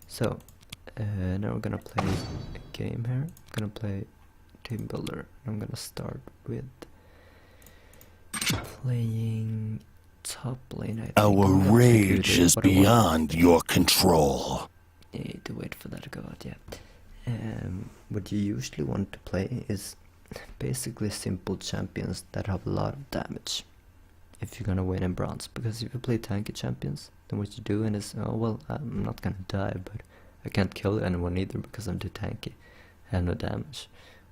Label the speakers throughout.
Speaker 1: So now we're gonna play a game here. I'm gonna play Team Builder. I'm gonna start with playing Toplane, I think.
Speaker 2: Our rage is beyond your control.
Speaker 1: You need to wait for that to go out, yeah. What you usually want to play is basically simple champions that have a lot of damage if you're gonna win in bronze. Because if you play tanky champions, then what you're doing is, oh well, I'm not gonna die, but I can't kill anyone either because I'm too tanky. I have no damage.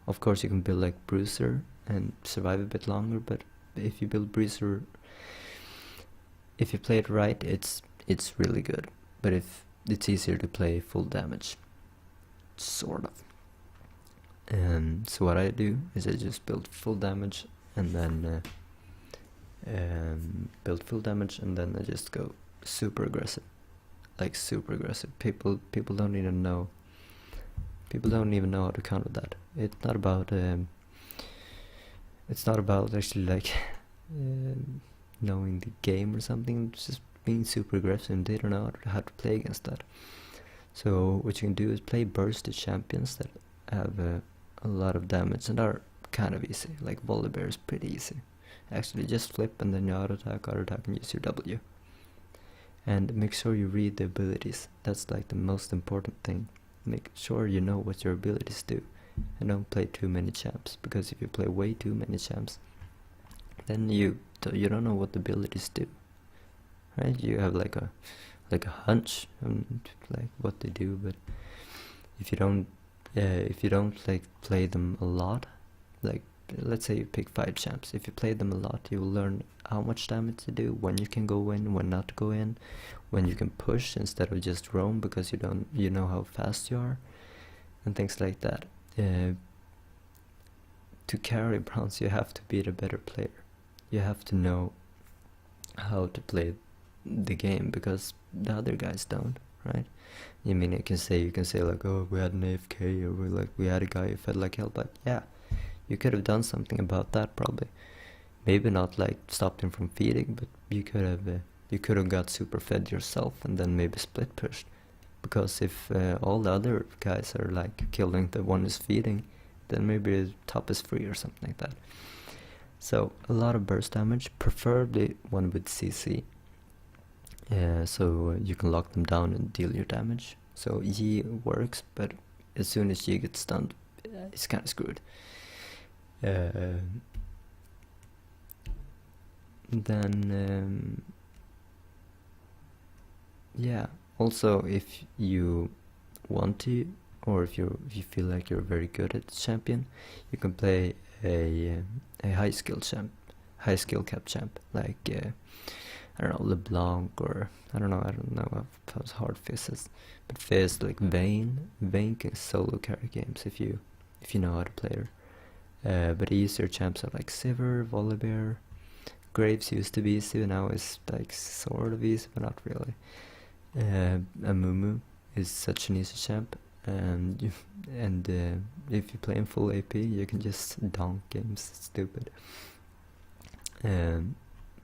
Speaker 1: Of course you can build like Bruiser and survive a bit longer, but if you build Bruiser, if you play it right, it's really good. But if it's easier to play full damage, sort of. So what I do is I just build full damage and then build full damage and then I just go super aggressive, like super aggressive. People don't even know. People don't even know how to counter that. It's not about actually like knowing the game or something. It's just being super aggressive, and they don't know how to play against that. So what you can do is play bursted champions that have a lot of damage and are kind of easy. Like Volibear is pretty easy. Actually, just flip and then you auto attack, and use your W. And make sure you read the abilities. That's like the most important thing. Make sure you know what your abilities do, and don't play too many champs. Because if you play way too many champs, then you don't know what the abilities do. Right? You have like a hunch on like what they do, but if you don't like play them a lot, like let's say you pick 5 champs, if you play them a lot, you will learn how much damage they do, when you can go in, when not to go in, when you can push instead of just roam because you know how fast you are, and things like that. To carry bronze, you have to be the better player. You have to know how to play the game because the other guys don't, right? I mean, you can say like, oh, we had an AFK, or we had a guy who fed like hell, but yeah, you could have done something about that probably. Maybe not like stopped him from feeding, but you could have got super fed yourself and then maybe split pushed. Because if all the other guys are like killing the one who's feeding, then maybe the top is free or something like that. So a lot of burst damage, preferably one with CC. So you can lock them down and deal your damage. So Yi works, but as soon as Yi gets stunned, it's kind of screwed. Then yeah, also if you want to, or if you feel like you're very good at the champion, you can play a high skill cap champ, like I don't know, LeBlanc, or I don't know how hard Fizz is, but Fizz, like Vayne can solo carry games if you know how to play her. But easier champs are like Sivir, Volibear. Graves used to be easy, but now is like sort of easy, but not really. Amumu is such an easy champ, and if you play in full AP, you can just donk games. It's stupid.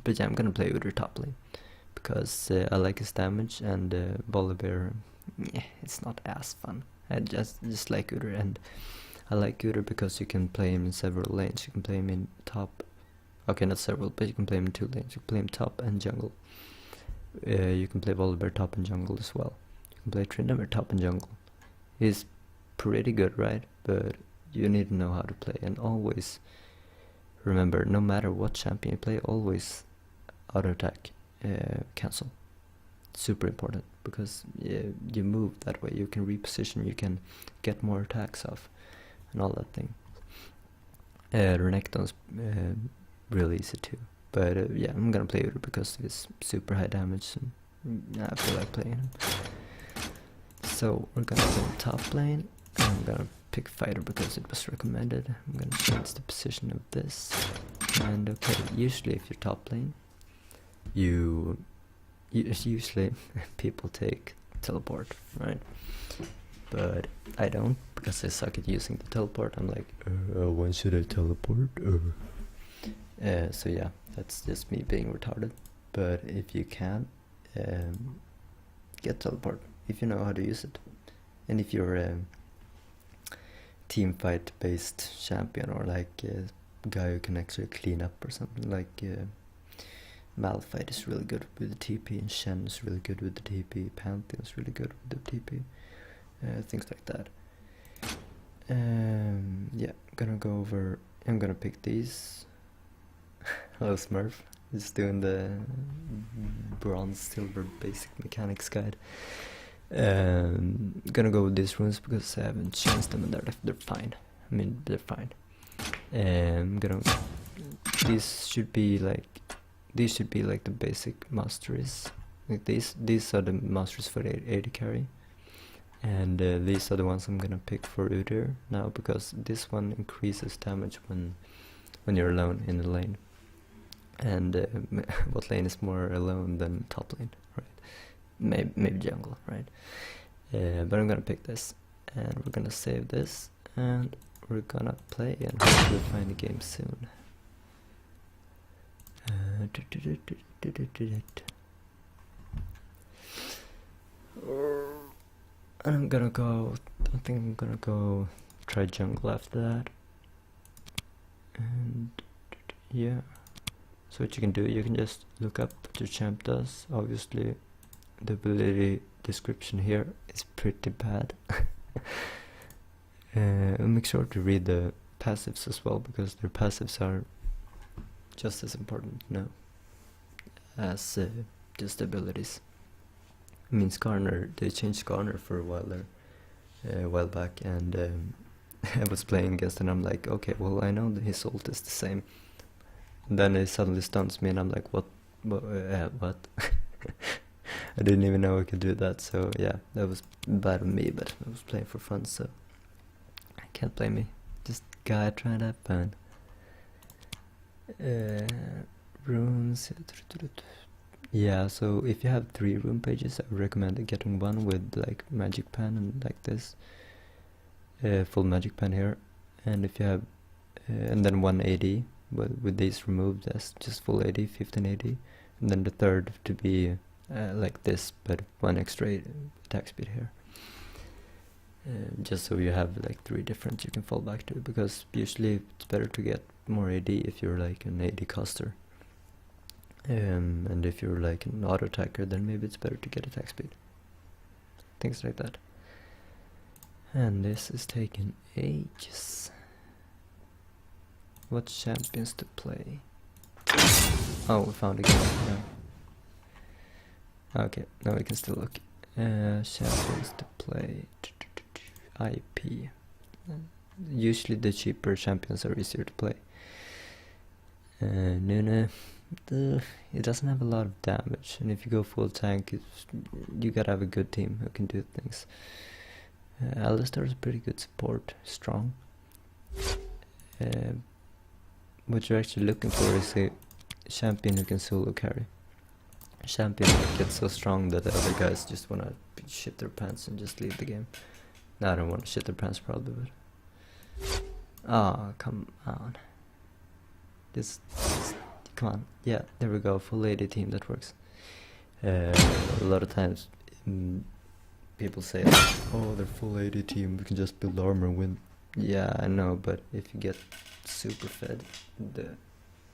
Speaker 1: But yeah, I'm gonna play Udyr top lane because I like his damage, and Volibear, it's not as fun. I just like Udyr, and I like Udyr because you can play him in several lanes. You can play him in top, okay, not several, but you can play him in 2 lanes. You can play him top and jungle. You can play Volibear top and jungle as well. You can play Tryndamere top and jungle. He's pretty good, right? But you need to know how to play, and always remember, no matter what champion you play, always auto attack, cancel. Super important, because you move that way, you can reposition, you can get more attacks off, and all that thing. Renekton's really easy too, but yeah, I'm gonna play Udyr because it's super high damage, and I feel like playing him. So we're gonna go top lane, and I'm gonna pick fighter because it was recommended. I'm gonna change the position of this, and okay, usually if you're top lane, usually people take teleport, right? But I don't, because I suck at using the teleport. I'm like, when should I teleport? So yeah, that's just me being retarded. But if you can, get teleport. if you know how to use it, and if you're a team fight based champion, or like a guy who can actually clean up or something, like Malphite is really good with the TP, and Shen is really good with the TP, Pantheon is really good with the TP, things like that. Yeah, I'm gonna pick these. Hello Smurf, just doing the bronze silver basic mechanics guide. Gonna go with these runes because I haven't changed them, and they're fine. I mean, they're fine. These should be like the basic masteries. Like these are the masteries for the AD carry, and these are the ones I'm gonna pick for Udyr now, because this one increases damage when you're alone in the lane, and what lane is more alone than top lane, right? Maybe jungle, right? But I'm gonna pick this, and we're gonna save this, and we're gonna play, and hopefully find a game soon. And I think I'm gonna go try jungle after that. And yeah, so what you can do, you can just look up what your champ does. Obviously the ability description here is pretty bad. Make sure to read the passives as well, because their passives are just as important, as just abilities. I mean, Skarner, they changed Skarner for a while there, a while back, and I was playing against, and I'm like, okay, well, I know that his ult is the same. And then it suddenly stuns me, and I'm like, what? I didn't even know I could do that, so yeah, that was bad of me, but I was playing for fun, so I can't blame me. Just gotta try to have fun. Runes. Yeah, so if you have 3 rune pages, I would recommend getting one with like magic pen and like this, full magic pen here, and if you have, and then 1 AD, with these removed, as just full AD, 15 AD, and then the third to be like this, but 1 extra attack speed here, just so you have like 3 different you can fall back to, because usually it's better to get more AD if you're like an AD caster. And if you're like an auto attacker, then maybe it's better to get attack speed. Things like that. And this is taking ages. What champions to play? Oh, we found a game. Yeah. Okay, now we can still look. Champions to play. IP. Usually the cheaper champions are easier to play. Nuna. It doesn't have a lot of damage, and if you go full tank, you gotta have a good team who can do things. Alistar is a pretty good support, strong. What you're actually looking for is a champion who can solo carry. A champion that gets so strong that the other guys just wanna shit their pants and just leave the game. No, I don't want to shit their pants probably, but... Oh, come on. Just come on. Yeah, there we go. Full AD team, that works. A lot of times people say, like, oh, they're full AD team, we can just build armor and win. Yeah, I know, but if you get super fed, the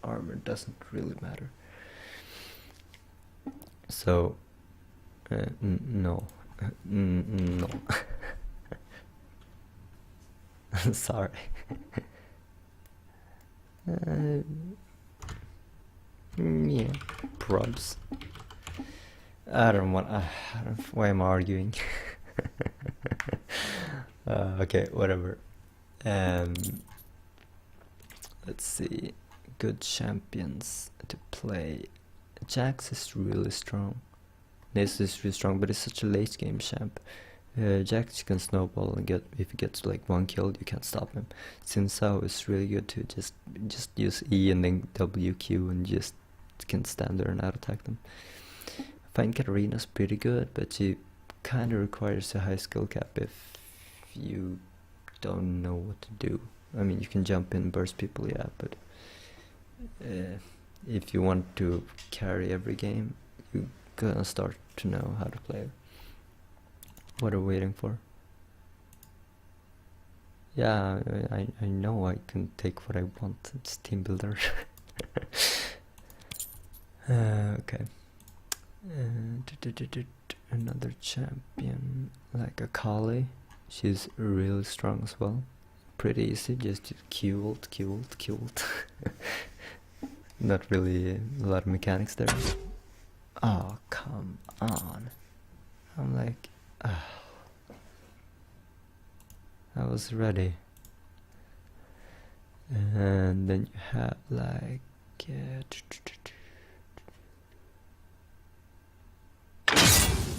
Speaker 1: armor doesn't really matter. So, no. No. Sorry. Yeah, probs. I don't want. Why am I arguing? Okay, whatever. Let's see. Good champions to play. Jax is really strong. This is really strong, but it's such a late game champ. Jax can snowball and if he gets like 1 kill, you can't stop him. Xin Zhao is really good to just use E and then WQ and just can stand there and out attack them. I find Katarina's pretty good, but she kind of requires a high skill cap if you don't know what to do. I mean, you can jump in and burst people, yeah, but if you want to carry every game, you gotta start to know how to play her. What are we waiting for? Yeah, I know I can take what I want. It's team builder. Okay. Another champion like a Kali. She's really strong as well. Pretty easy, just Q ult. Not really a lot of mechanics there. Oh, come on. I'm like, I was ready. And then you have like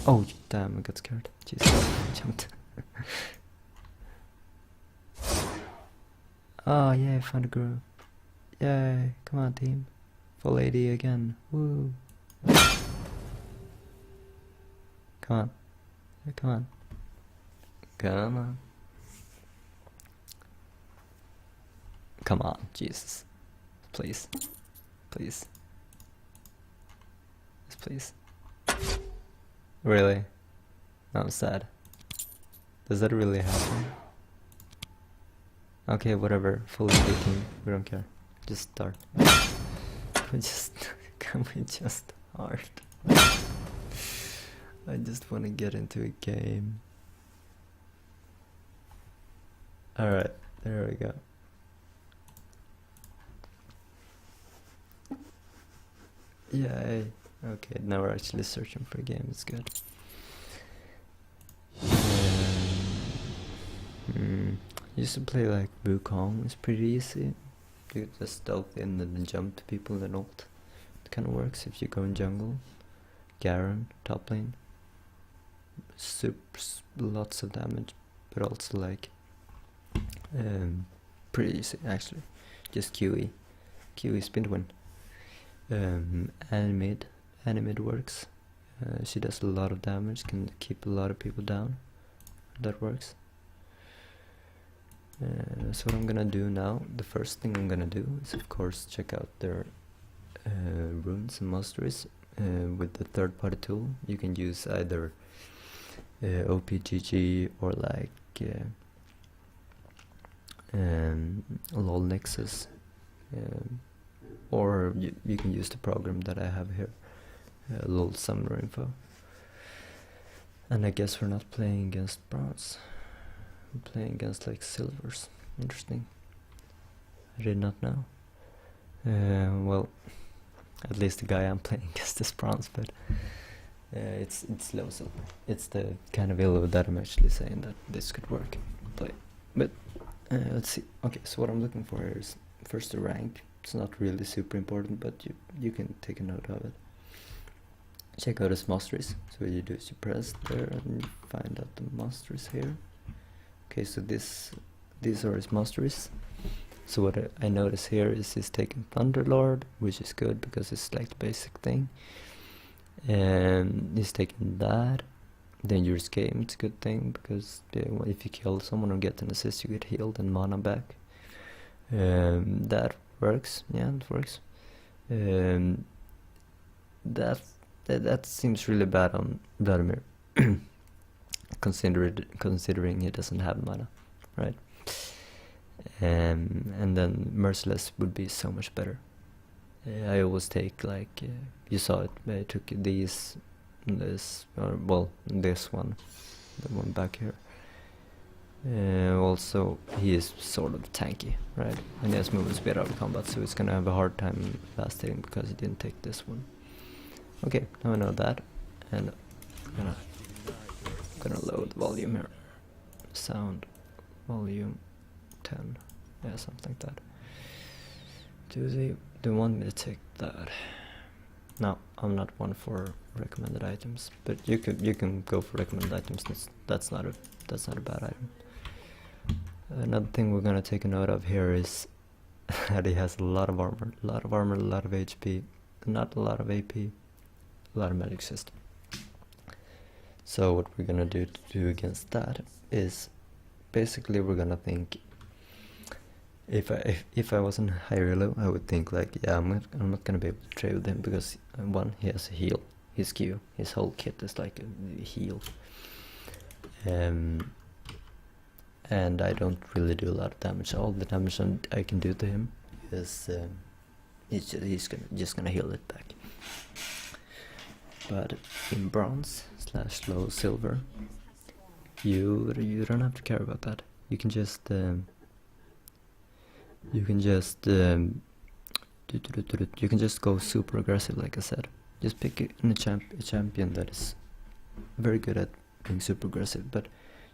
Speaker 1: oh damn, I got scared. Jesus, jumped. Oh yeah, I found a group. Yay, come on team. Full AD again. Woo. Come on. Come on. Come on. Come on, Jesus. Please. Please. Yes, please. Really? I'm sad. Does that really happen? Okay, whatever. Fully speaking, we don't care. Just start. Can we just start? I just want to get into a game. Alright, there we go. Yay. Okay, now we're actually searching for a game. It's good. Used to play like Wukong. It's pretty easy. You just stealth in and then jump to people and ult. It kind of works if you go in jungle. Garen, top lane. Lots of damage, but also like pretty easy actually. Just QE spin win. Animid works. She does a lot of damage, can keep a lot of people down. That works. So what I'm gonna do now, the first thing I'm gonna do is of course check out their runes and masteries with the third-party tool. You can use either OPGG or like LOL Nexus, or you can use the program that I have here, LOL Summoner Info. And I guess we're not playing against bronze, we're playing against like silvers. Interesting. I did not know. Well, at least the guy I'm playing against is bronze, but it's low silver. It's the kind of elo that I'm actually saying that this could work. But let's see. Okay, so what I'm looking for here is first the rank. It's not really super important, but you can take a note of it. Check out his masteries. So what you do is you press there and you find out the masteries here. Okay, so these are his masteries. So what I notice here is he's taking Thunderlord, which is good because it's like the basic thing. And he's taking that. Dangerous Game, it's a good thing because if you kill someone or get an assist, you get healed and mana back. That works. Yeah, it works. That seems really bad on Vladimir, considering he doesn't have mana, right? And then Merciless would be so much better. I always take like you saw it. I took this one, the one back here. Also, he is sort of tanky, right? And he has movement speed out of combat, so he's gonna have a hard time last hitting because he didn't take this one. Okay, now I know that, and I'm gonna load volume here. Sound volume 10, yeah, something like that. Do they want me to take that? No, I'm not one for recommended items, but you can go for recommended items. That's not a bad item. Another thing we're gonna take a note of here is that he has a lot of armor, a lot of HP, not a lot of AP, a lot of magic system. So what we're gonna do to do against that is basically we're gonna think. If I wasn't higher low, I would think like, yeah, I'm not gonna be able to trade with him because one, he has a heal, his Q, his whole kit is like a heal. and I don't really do a lot of damage. All the damage I can do to him is he's just gonna heal it back. But in bronze / low silver, you don't have to care about that. You can just go super aggressive, like I said. Just pick a champion that is very good at being super aggressive, but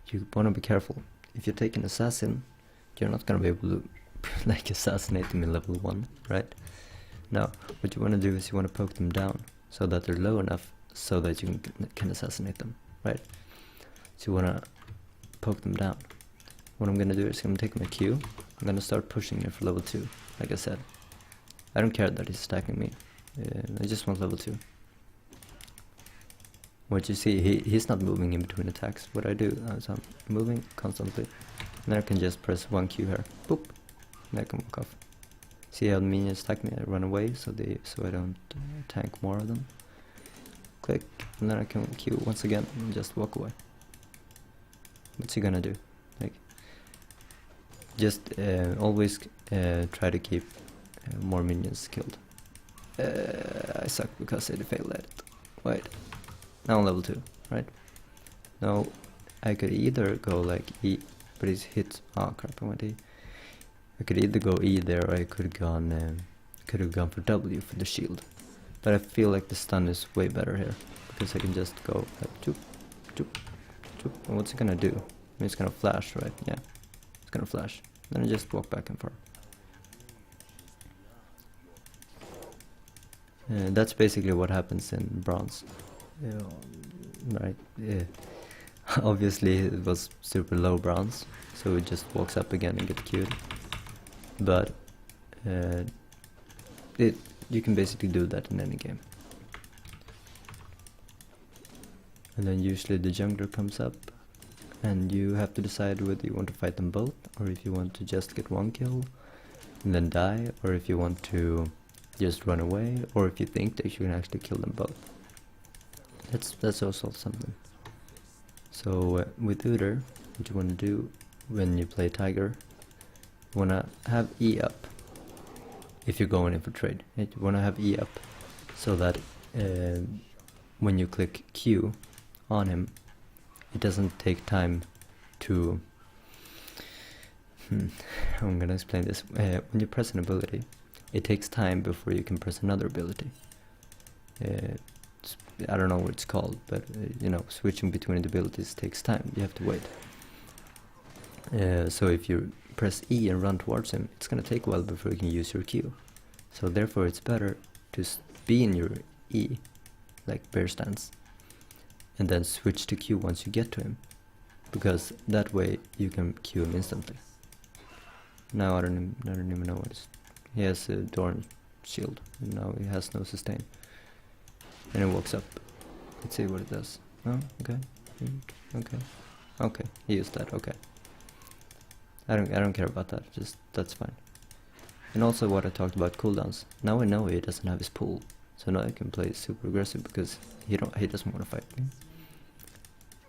Speaker 1: you want to be careful. If you take an assassin, you're not gonna be able to like assassinate them in level 1, right? No, what you want to do is you want to poke them down so that they're low enough so that you can assassinate them, right? So you want to poke them down. What I'm gonna do is I'm gonna take my Q. I'm gonna start pushing it for level 2, like I said. I don't care that he's stacking me. I just want level 2. What you see, he's not moving in between attacks. What I do is I'm moving constantly, and then I can just press 1Q here, boop, and I can walk off. See how the minions attack me? I run away so I don't tank more of them. Click, and then I can Q once again and just walk away. What's he gonna do? Like, just always try to keep more minions killed. I suck because I failed at it. Wait. Now I'm level 2, right? Now I could either go like E, but he's hit. Oh crap! I went E. I could either go E there, or I could have gone for W for the shield. But I feel like the stun is way better here because I can just go like choop, choop, choop. And what's it gonna do? I mean, it's gonna flash, right? Yeah, it's gonna flash. Then I just walk back and forth. That's basically what happens in bronze. Right. Yeah. Obviously it was super low bronze, so it just walks up again and gets queued. But you can basically do that in any game. And then usually the jungler comes up, and you have to decide whether you want to fight them both, or if you want to just get 1 kill and then die, or if you want to just run away, or if you think that you can actually kill them both. That's also something. So with Udyr, what you want to do when you play Tiger, you want to have E up. If you're going in for trade, you want to have E up so that when you click Q on him, it doesn't take time to... I'm gonna explain this. When you press an ability, it takes time before you can press another ability. I don't know what it's called, but you know, switching between the abilities takes time. You have to wait. So if you press E and run towards him, it's gonna take a while before you can use your Q. So therefore it's better to be in your E, like bear stance, and then switch to Q once you get to him, because that way you can Q him instantly. Now I don't even know what it is. He has a Dorn shield, and now he has no sustain. And it walks up. Let's see what it does. Oh, okay. Okay. Okay, he used that, okay. I don't care about that, just that's fine. And also what I talked about cooldowns. Now I know he doesn't have his pool, so now I can play super aggressive because he doesn't want to fight me.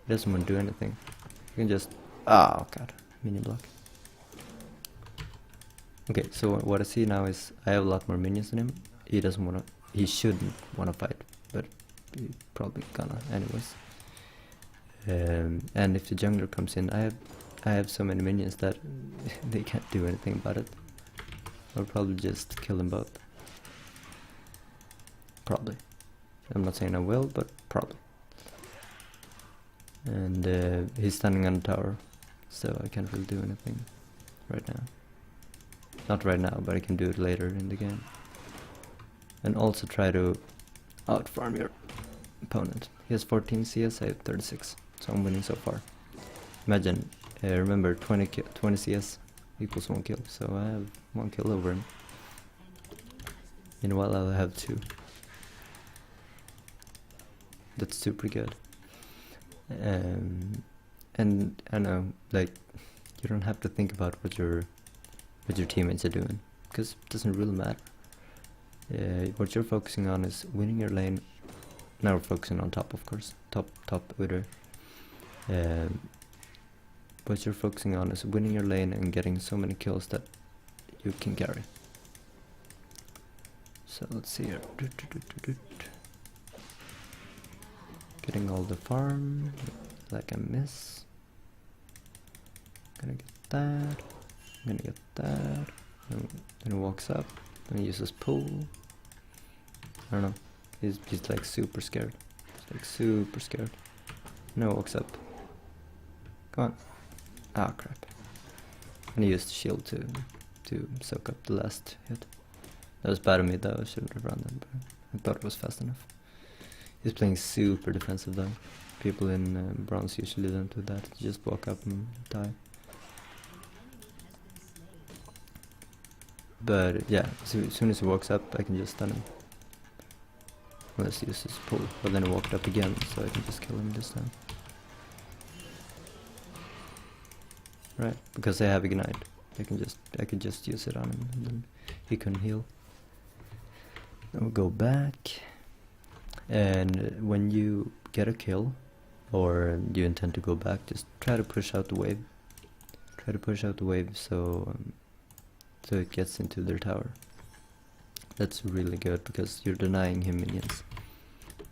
Speaker 1: He doesn't want to do anything. You can just oh god, minion block. Okay, so what I see now is I have a lot more minions than him. He shouldn't wanna fight, but he's probably gonna anyways. And if the jungler comes in, I have so many minions that they can't do anything about it. I'll probably just kill them both. Probably. I'm not saying I will, but probably. And he's standing on the tower, so I can't really do anything right now. Not right now, but I can do it later in the game. And also try to outfarm your opponent. He has 14 CS, I have 36, so I'm winning so far. Imagine, remember 20 CS equals 1 kill, so I have 1 kill over him. Meanwhile I'll have 2. That's super good. And I know, like, you don't have to think about what your teammates are doing, because it doesn't really matter. What you're focusing on is winning your lane. Now we're focusing on top, of course. Top Udyr. What you're focusing on is winning your lane and getting so many kills that you can carry. So let's see here. Getting all the farm, like I miss. Gonna get that, I'm gonna get that. And then he walks up, then he uses pull. I don't know, he's like super scared. He's like super scared. And he walks up. Come on. Ah, crap. And he used the shield to soak up the last hit. That was bad of me though, I shouldn't have run them, but I thought it was fast enough. He's playing super defensive though. People in bronze usually don't do that, you just walk up and die. But yeah, so as soon as he walks up I can just stun him. Unless he uses pull, but then he walked up again, so I can just kill him this time. Right, because I have Ignite. I can just use it on him and then he can heal. Then we'll go back. And when you get a kill, or you intend to go back, just try to push out the wave. Try to push out the wave so it gets into their tower. That's really good because you're denying him minions.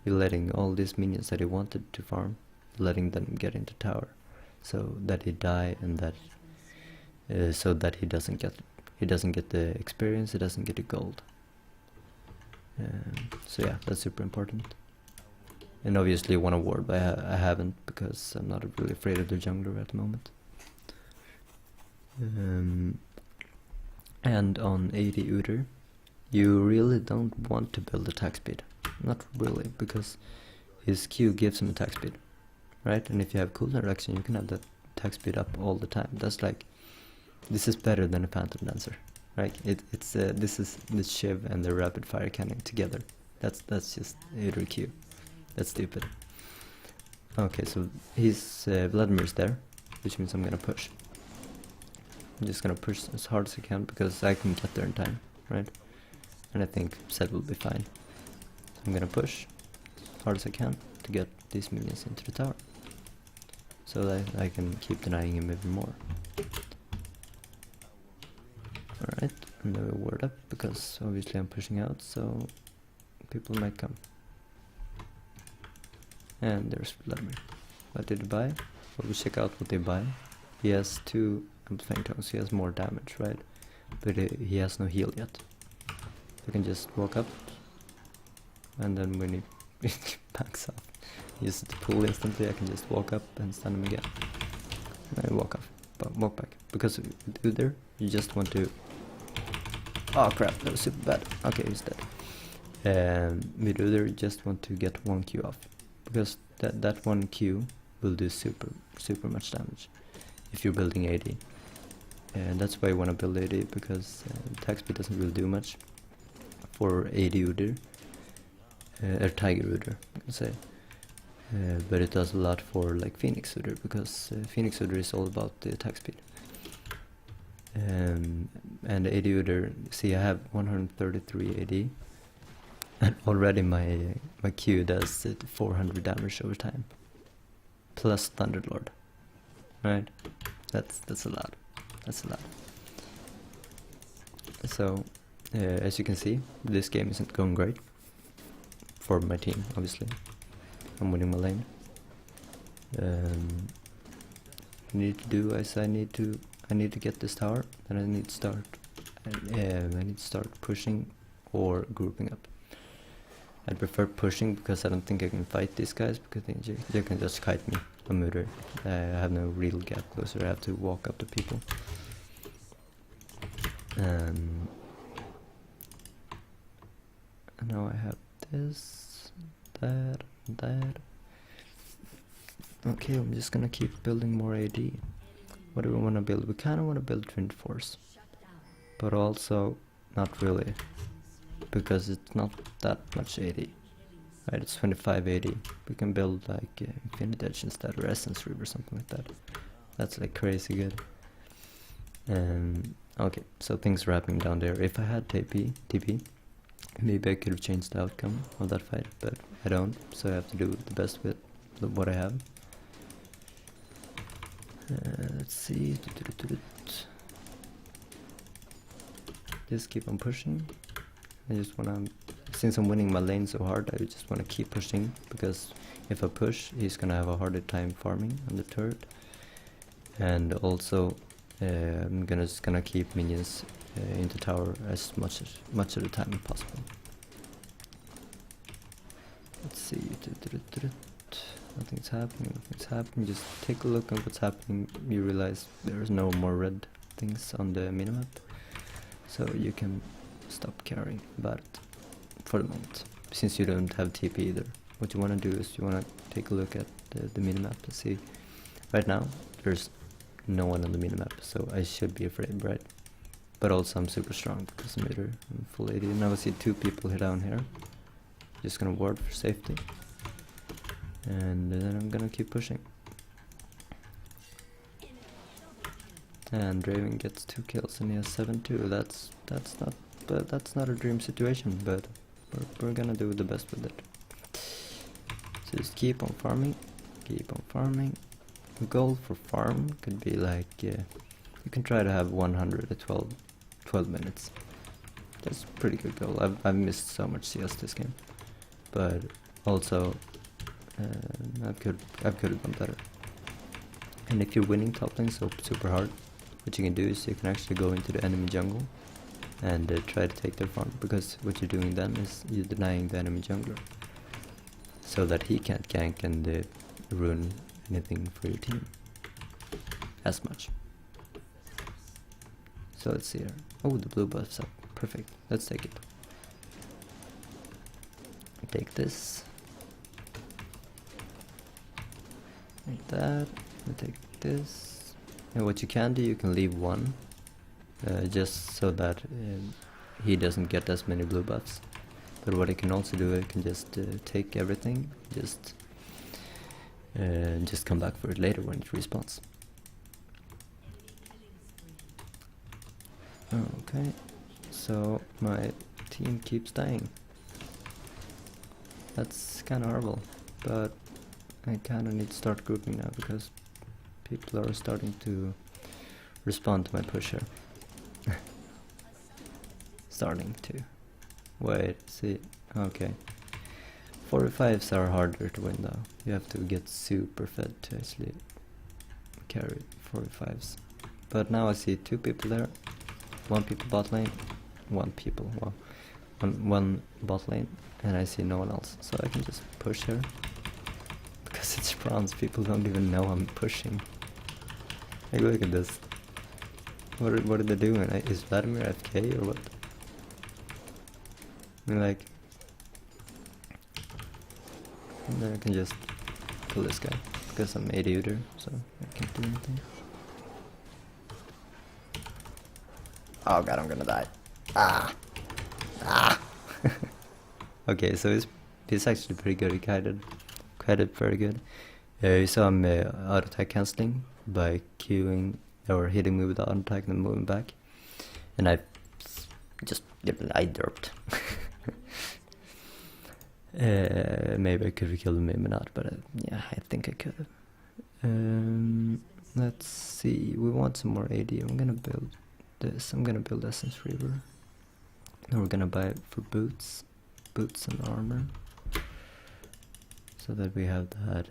Speaker 1: You're letting all these minions that he wanted to farm, letting them get into tower, so that he die and that so that he doesn't get the experience, he doesn't get the gold. So yeah, that's super important. And obviously you want a ward, but I haven't because I'm not really afraid of the jungler at the moment. And on AD Udyr, you really don't want to build attack speed. Not really, because his Q gives him attack speed, right? And if you have cooldown reduction, you can have that attack speed up all the time. That's like, this is better than a Phantom Dancer, right? This is the Shiv and the rapid fire cannon together. That's just Udyr Q. That's stupid. Okay, so he's Vladimir's there, which means I'm gonna push. I'm just gonna push as hard as I can because I can get there in time, right? And I think Zed will be fine. So I'm gonna push as hard as I can to get these minions into the tower, so that I can keep denying him even more. Alright, and then we ward up because obviously I'm pushing out, so people might come. And there's Vladimir. What did he buy? Well, we check out what they buy. He has 2 amplifying tones, he has more damage, right? But he has no heal yet. I can just walk up, and then when he backs off, use it to pull instantly, I can just walk up and stun him again. And I walk off, but walk back. Because with Udyr, you just want to... Oh crap, that was super bad. Okay, he's dead. With Udyr, you just want to get 1 Q off. Because that 1 Q will do super much damage if you're building AD. And that's why you want to build AD, because attack speed doesn't really do much for AD Udyr, or Tiger Udyr, I can say. But it does a lot for like Phoenix Udyr, because Phoenix Udyr is all about the attack speed. And AD Udyr, see, I have 133 AD, and already my Q does 400 damage over time, plus Thunderlord, right? That's a lot. That's a lot. So, as you can see, this game isn't going great for my team. Obviously, I'm winning my lane. I need to do as I need to get this tower, then I need to start. I need to start pushing or grouping up. I prefer pushing because I don't think I can fight these guys, because they can just kite me. I'm Udyr. I have no real gap closer. I have to walk up to people. And now I have this, that, and that. Okay, I'm just gonna keep building more AD. What do we want to build? We kind of want to build Twin Force, but also not really, because it's not that much AD. Right, it's 25 AD. We can build like Infinite Edge instead, or Essence Reaver or something like that. That's like crazy good. Okay, so things are happening down there. If I had TP, maybe I could have changed the outcome of that fight, but I don't, so I have to do the best with what I have. Let's see. Just keep on pushing. I just wanna, since I'm winning my lane so hard, I just wanna keep pushing, because if I push, he's gonna have a harder time farming on the turret. And also, I'm just gonna keep minions into tower as much of the time as possible. Let's see. Nothing's happening. Just take a look at what's happening. You realize there's no more red things on the minimap, so you can stop caring about it for the moment, since you don't have TP either. What you want to do is you want to take a look at the minimap to see. Right now there's no one on the minimap, so I should be afraid, right? But also I'm super strong because I'm Udyr. I'm full AD. Now I see two people here down here. Just gonna ward for safety, and then I'm gonna keep pushing. And Draven gets 2 kills and he has 7-2. That's not a dream situation, but we're gonna do the best with it. So just keep on farming. The goal for farm could be like you can try to have 100 at 12 minutes. That's a pretty good goal. I've missed so much CS this game, but also I could have done better. And if you're winning top lane so super hard, what you can do is you can actually go into the enemy jungle and try to take their farm, because what you're doing then is you're denying the enemy jungler, so that he can't gank and ruin anything for your team as much. So let's see here. Oh, the blue buff's up. Perfect. Let's take it. Take this. Like that. I take this. And what you can do, you can leave one, just so that he doesn't get as many blue buffs. But what I can also do, I can just take everything, just come back for it later when it respawns. Okay, so my team keeps dying. That's kind of horrible, but I kind of need to start grouping now, because people are starting to respond to my push here. Starting to. Wait, see, okay. 45s are harder to win though. You have to get super fed to actually carry 45s. But now I see 2 people there. 1 people bot lane. 1 people, well, one bot lane. And I see no one else. So I can just push here. Because it's bronze, people don't even know I'm pushing. Hey, look at this. What are they doing? Is Vladimir FK or what? I mean, like, and then I can just kill this guy, because I'm 80 Udyr, so I can't do anything. Oh god, I'm gonna die. Okay, so he's actually pretty good. He kited very good. You saw him auto attack cancelling by queuing or hitting me with the auto attack and then moving back, and I derped. Maybe I could have killed him, maybe not, but yeah, I think I could have. Let's see, we want some more AD. I'm gonna build this. I'm gonna build Essence Reaver. And we're gonna buy it for boots and armor, so that we have that,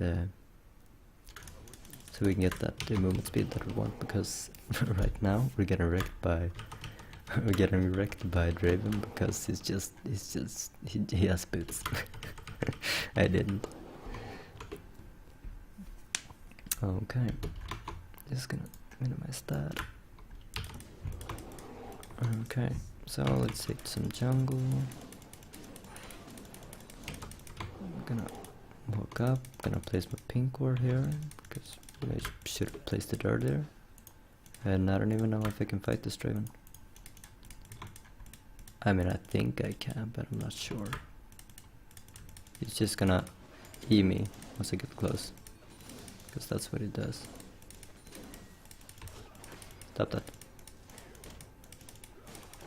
Speaker 1: so we can get that movement speed that we want, because right now we're getting wrecked by Draven, because he has boots. I didn't. Okay, just gonna minimize that. Okay, so let's take some jungle. I'm gonna walk up, gonna place my pink ward here, because I should have placed it earlier. And I don't even know if I can fight this Draven. I mean, I think I can, but I'm not sure. He's just gonna E me once I get close, because that's what he does. Stop that.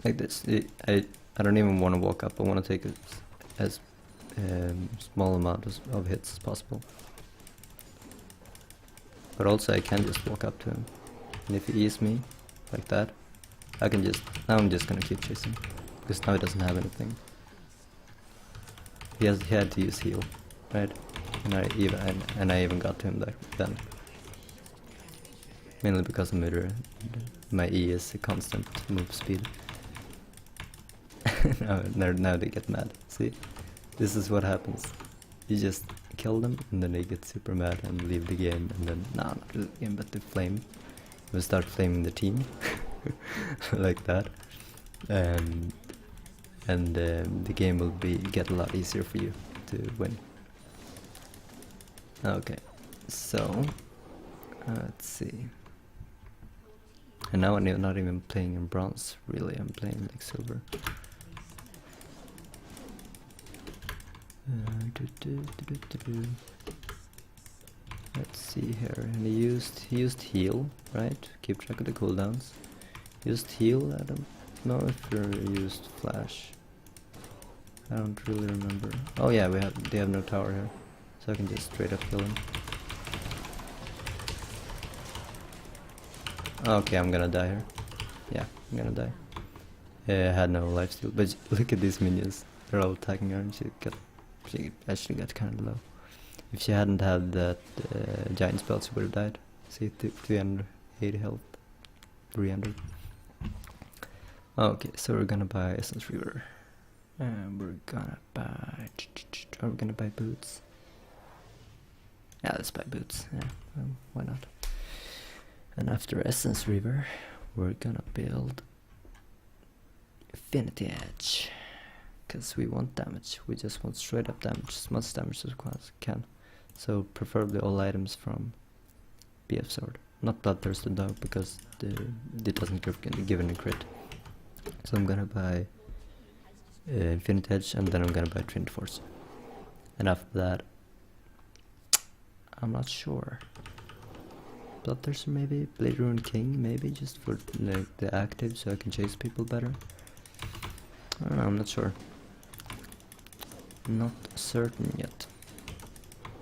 Speaker 1: Like this. I don't even want to walk up. I want to take as small amount of hits as possible. But also I can just walk up to him. And if he eats me, like that, I can just... Now I'm just gonna keep chasing. Because now he doesn't have anything. He had to use heal, right? And I even got to him then. Mainly because of Udyr. My E is a constant move speed. now they get mad. See? This is what happens. You just kill them and then they get super mad and leave the game, and then not leave the game but they flame. We start flaming the team. Like that. And the game will get a lot easier for you to win. Okay, so let's see. And now I'm not even playing in bronze, really. I'm playing like silver. Let's see here. And he used heal, right? Keep track of the cooldowns. Used heal. I don't know if he used flash. I don't really remember. Oh yeah, they have no tower here, so I can just straight up kill him. Okay, I'm gonna die here. Yeah, I'm gonna die. I had no lifesteal, but look at these minions. They're all attacking her, and she actually got kind of low. If she hadn't had that giant spell, she would have died. See, 380 health, 300. Okay, so we're gonna buy Essence Reaver. And we're gonna buy... Are we gonna buy boots? Yeah, let's buy boots. Yeah, why not? And after Essence Reaver, we're gonna build Affinity Edge. Because we want damage. We just want straight up damage. As much damage as we can. So preferably all items from BF Sword. Not Bloodthirsty Dog, because it doesn't give any crit. So I'm gonna buy Infinite Edge, and then I'm gonna buy Trinity Force. And after that, I'm not sure. Bloodthirster maybe? Blade Rune King maybe, just for like the active, so I can chase people better. I don't know, I'm not sure. Not certain yet.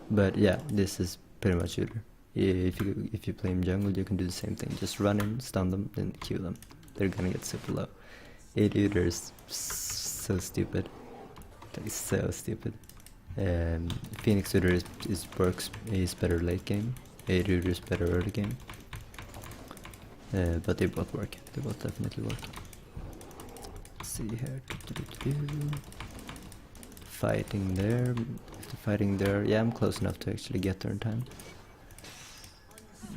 Speaker 1: But yeah, this is pretty much Udyr. If you play in jungle, you can do the same thing. Just run in, stun them, then Q them. They're gonna get super low. Udyr is so stupid. That is so stupid. Phoenix Udyr is better late game. Udyr is better early game. But they both work. They both definitely work. Let's see here. Fighting there. After fighting there, yeah, I'm close enough to actually get there in time.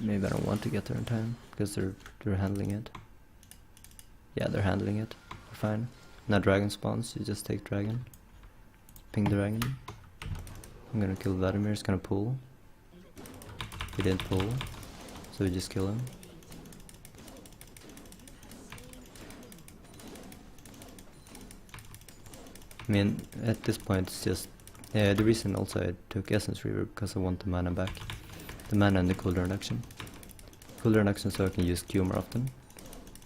Speaker 1: Maybe I don't want to get there in time because they're handling it. Yeah, they're handling it. They're fine. Now dragon spawns. You just take dragon. Ping the dragon. I'm gonna kill Vladimir. He's gonna pull. He didn't pull, so we just kill him. I mean, at this point it's just... the reason also I took Essence Reaver, because I want the mana back. The mana and the cooldown reduction. Cooldown reduction so I can use Q more often.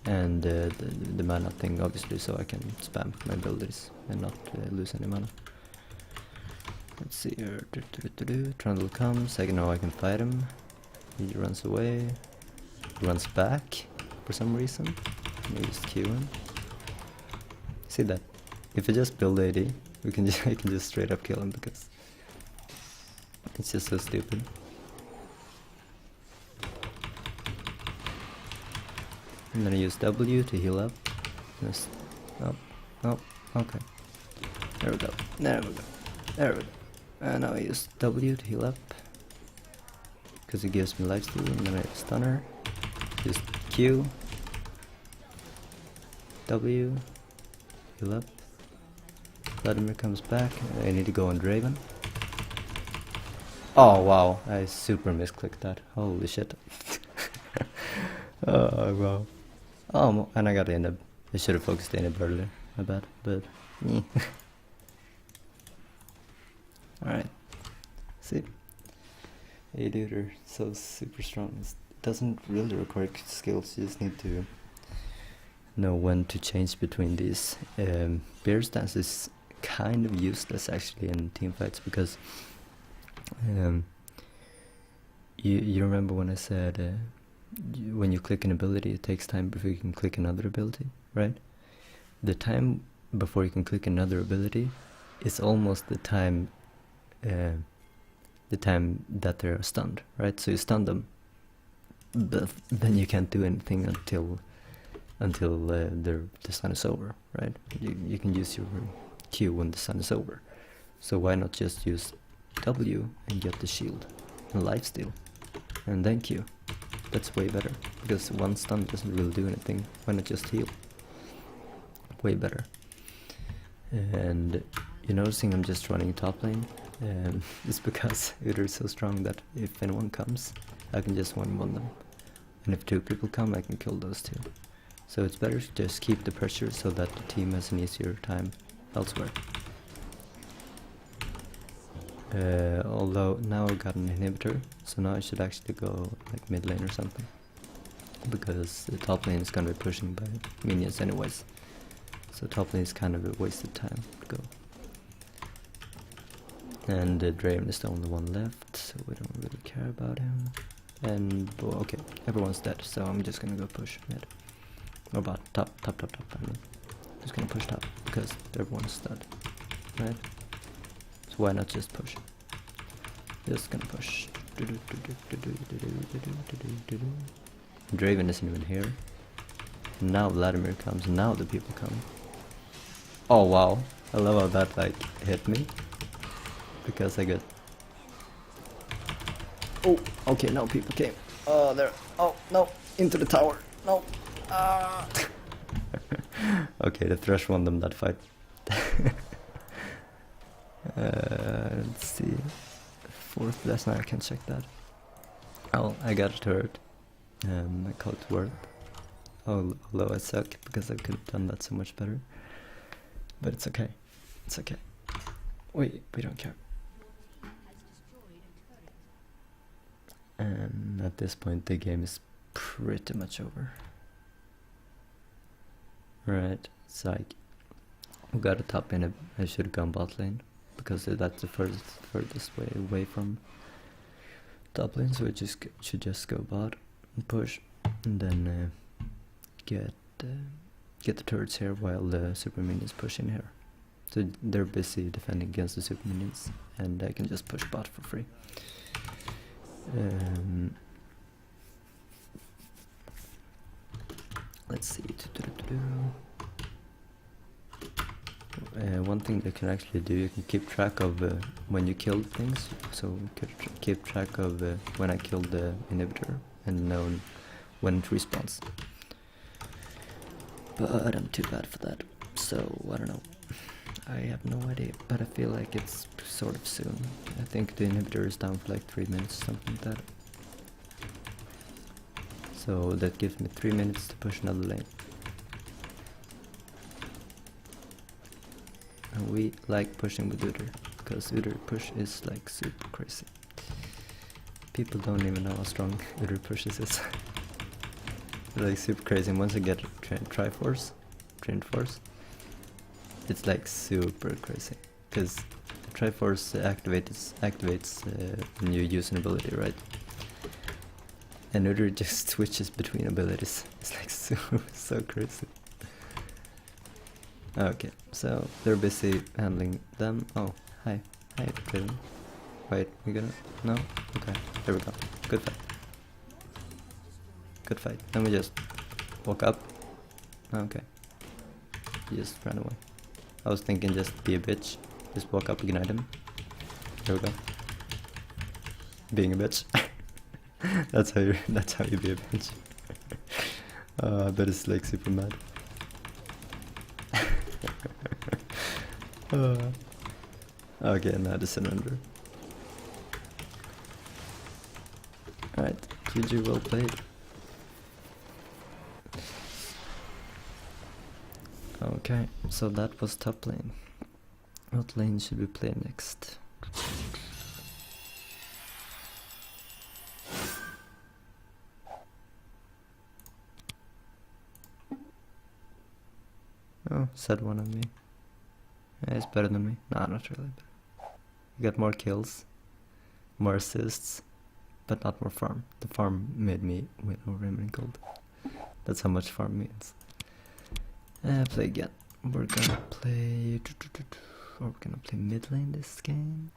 Speaker 1: And the mana thing obviously so I can spam my abilities and not lose any mana. Let's see here. Trundle comes. I know I can fight him. He runs away. He runs back for some reason. Maybe just Q him. See that? If I just build AD, I can just straight up kill him because it's just so stupid. And then I use W to heal up. Just okay. There we go. There we go. There we go. And now I use W to heal up. Because it gives me lifesteal, and then I stun her. Just Q. W. Heal up. Vladimir comes back. I need to go on Draven. Oh wow, I super misclicked that. Holy shit. Oh wow. Oh, and I got Inib. I should have focused Inib earlier. My bad, but... Alright. See? Udyr so super strong. It doesn't really require skills, you just need to know when to change between these. Bear stance is kind of useless actually in team fights because You remember when I said when you click an ability, it takes time before you can click another ability, right? The time before you can click another ability is almost the time that they're stunned, right? So you stun them, but then you can't do anything until the stun is over, right? You can use your Q when the stun is over. So why not just use W and get the shield and lifesteal, and then Q? That's way better, because one stun doesn't really do anything. Why not just heal? Way better. And you're noticing I'm just running top lane. It's because Udyr is so strong that if anyone comes, I can just 1v1 them. And if 2 people come, I can kill those 2. So it's better to just keep the pressure so that the team has an easier time elsewhere. Although now I got an inhibitor, so now I should actually go like mid lane or something, because the top lane is gonna be pushing by minions anyways. So top lane is kind of a wasted time to go. And Draven is the only one left, so we don't really care about him. And well, okay, everyone's dead, so I'm just gonna go push mid. Or about top, I mean. Just gonna push top, because everyone's dead, right? So why not just push? Just gonna push. Draven isn't even here. Now Vladimir comes, now the people come. Oh wow, I love how that like hit me. Because I got... Oh, okay, now people came. Oh, there. Oh, no, into the tower. No. Okay, the Thresh won them that fight. Let's see. 4th last night, I can check that. Oh, I got a turret. I call it worth. Although I suck, because I could have done that so much better. But it's okay. It's okay. We don't care. And at this point the game is pretty much over. Right, it's like we got a top in. I should have gone bot lane, because that's the furthest way away from top lane, so we should just go bot and push, and then get the turrets here while the super minions push in here. So they're busy defending against the super minions, and I can just push bot for free. Let's see. One thing they can actually do, you can keep track of when you killed things. So you could keep track of when I killed the inhibitor and know when it respawns. But I'm too bad for that, so I don't know. I have no idea, but I feel like it's sort of soon. I think the inhibitor is down for like 3 minutes, something like that. So that gives me 3 minutes to push another lane. And we like pushing with Udyr, because Udyr push is like super crazy. People don't even know how strong Udyr pushes is. Like super crazy, and once I get trained force, it's like super crazy, because Triforce activates when you use an ability, right? And Udyr just switches between abilities. It's like so crazy. Okay, so they're busy handling them. Oh, hi, Draven. Wait, we gonna... No? Okay, there we go. Good fight. Good fight. Let me just walk up. Okay. He just ran away. I was thinking just be a bitch. Just walk up, ignite him. There we go. Being a bitch. that's how you be a bitch. I bet it's like super mad. Okay, now the surrender. Alright, GG, well played. Okay, so that was top lane. What lane should we play next? Oh, said one on me. Yeah, he's better than me. Nah, not really. He got more kills, more assists, but not more farm. The farm made me win over him in gold. That's how much farm means. Play again. We're gonna play... Or we're gonna play mid lane this game.